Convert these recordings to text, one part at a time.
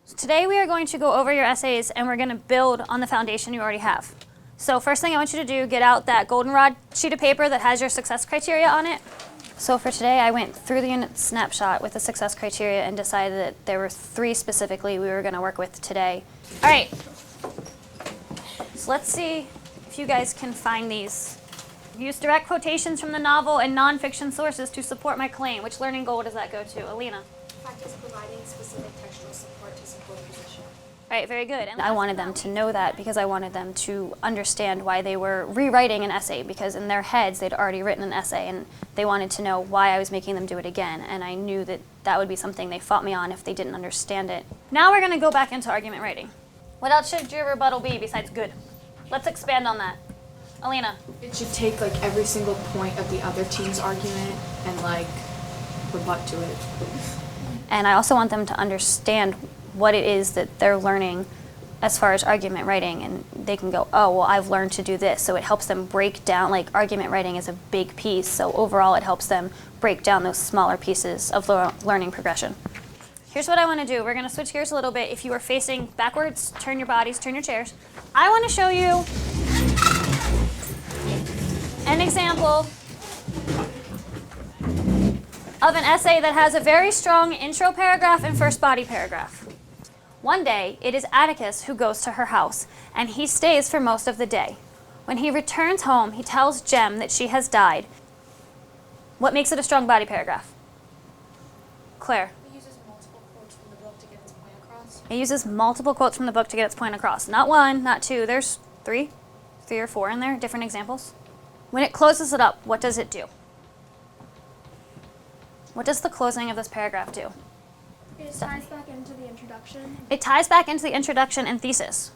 So today we are going to go over your essays and we're going to build on the foundation you already have. So first thing I want you to do, get out that goldenrod sheet of paper that has your success criteria on it. So for today I went through the unit snapshot with the success criteria and decided that there were 3 specifically we were going to work with today. All right, so let's see if you guys can find these. Use direct quotations from the novel and nonfiction sources to support my claim. Which learning goal does that go to? Alina? Practice providing specific textual support to support position. All right, very good. And I wanted them to know that because I wanted them to understand why they were rewriting an essay, because in their heads they'd already written an essay and they wanted to know why I was making them do it again. And I knew that that would be something they fought me on if they didn't understand it. Now we're going to go back into argument writing. What else should your rebuttal be besides good? Let's expand on that. Alina? It should take like every single point of the other team's argument and like rebut to it. And I also want them to understand what it is that they're learning as far as argument writing, and they can go, oh, well, I've learned to do this. So it helps them break down, like argument writing is a big piece, so overall it helps them break down those smaller pieces of learning progression. Here's what I want to do. We're going to switch gears a little bit. If you are facing backwards, turn your bodies, turn your chairs. I want to show you an example of an essay that has a very strong intro paragraph and first body paragraph. One day, it is Atticus who goes to her house, and he stays for most of the day. When he returns home, he tells Jem that she has died. What makes it a strong body paragraph? Claire. It uses multiple quotes from the book to get its point across. It uses multiple quotes from the book to get its point across. Not 1, not 2, there's 3 or 4 in there, different examples. When it closes it up, what does it do? What does the closing of this paragraph do? It ties back into the introduction. It ties back into the introduction and thesis.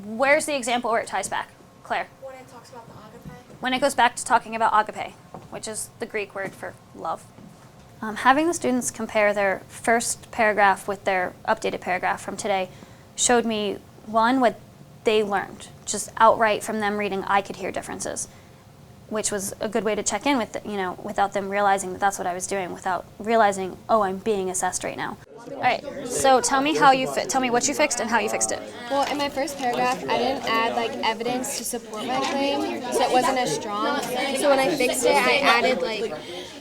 Where's the example where it ties back? Claire. When it talks about the agape. When it goes back to talking about agape, which is the Greek word for love. Having the students compare their first paragraph with their updated paragraph from today showed me, 1, what they learned. Just outright from them reading, I could hear differences, which was a good way to check in with, without them realizing that that's what I was doing, without realizing, oh, I'm being assessed right now. All right, so tell me tell me what you fixed and how you fixed it. Well, in my first paragraph, I didn't add like evidence to support my claim, so it wasn't as strong. So when I fixed it, I added like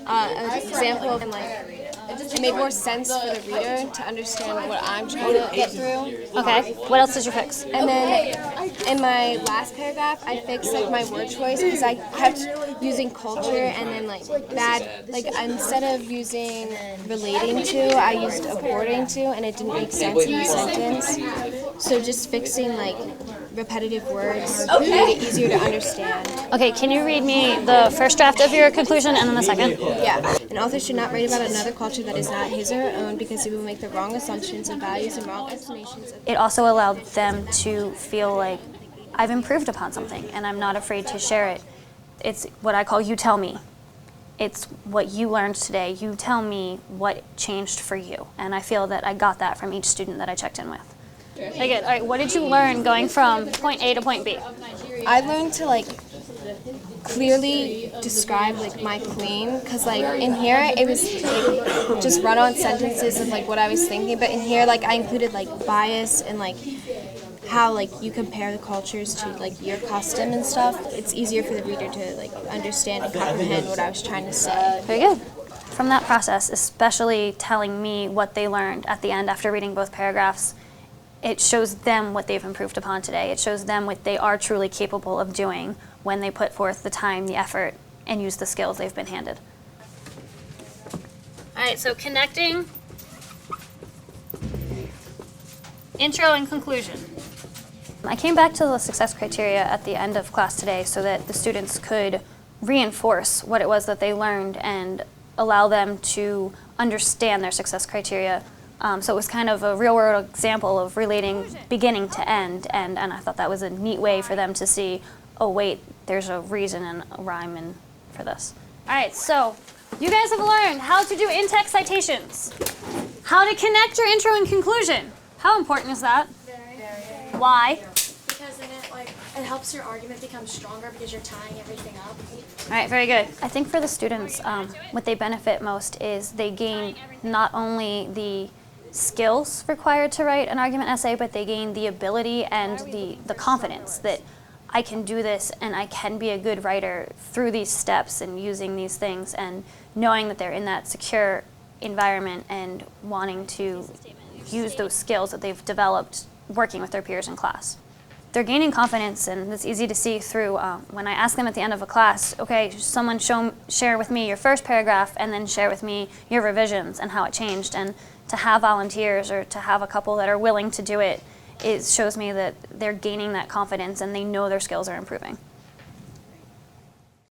an example and like it made more sense for the reader to understand what I'm trying to get through. Okay, what else did you fix? And then in my last paragraph, I fixed like my word choice because I kept using culture and then like bad, like instead of using relating to, I used according to, and it didn't make sense in the sentence. So just fixing like repetitive words made it easier to understand. Okay, can you read me the first draft of your conclusion and then the second? Yeah. An author should not write about another culture that is not his or her own because he will make the wrong assumptions and values and wrong estimations of. It also allowed them to feel like I've improved upon something and I'm not afraid to share it. It's what I call you tell me. It's what you learned today. You tell me what changed for you. And I feel that I got that from each student that I checked in with. Very good. All right, what did you learn going from point A to point B? I learned to like clearly describe like my claim because like in here it was like, just run-on sentences of like what I was thinking, but in here like I included like bias and like how like you compare the cultures to like your custom and stuff. It's easier for the reader to like understand and comprehend what I was trying to say. Very good. From that process, especially telling me what they learned at the end after reading both paragraphs, it shows them what they've improved upon today. It shows them what they are truly capable of doing when they put forth the time, the effort, and use the skills they've been handed. All right, so connecting, intro and conclusion. I came back to the success criteria at the end of class today so that the students could reinforce what it was that they learned and allow them to understand their success criteria. So it was kind of a real-world example of relating beginning to end, and I thought that was a neat way for them to see, oh wait, there's a reason and a rhyme for this. All right, so you guys have learned how to do in-text citations, how to connect your intro and conclusion. How important is that? Very. Why? Because then it helps your argument become stronger because you're tying everything up. All right, very good. I think for the students, what they benefit most is they gain not only the skills required to write an argument essay, but they gain the ability and the confidence that I can do this and I can be a good writer through these steps and using these things and knowing that they're in that secure environment and wanting to use those skills that they've developed working with their peers in class. They're gaining confidence, and it's easy to see through when I ask them at the end of a class, okay, someone share with me your first paragraph and then share with me your revisions and how it changed. And to have volunteers or to have a couple that are willing to do it, it shows me that they're gaining that confidence and they know their skills are improving.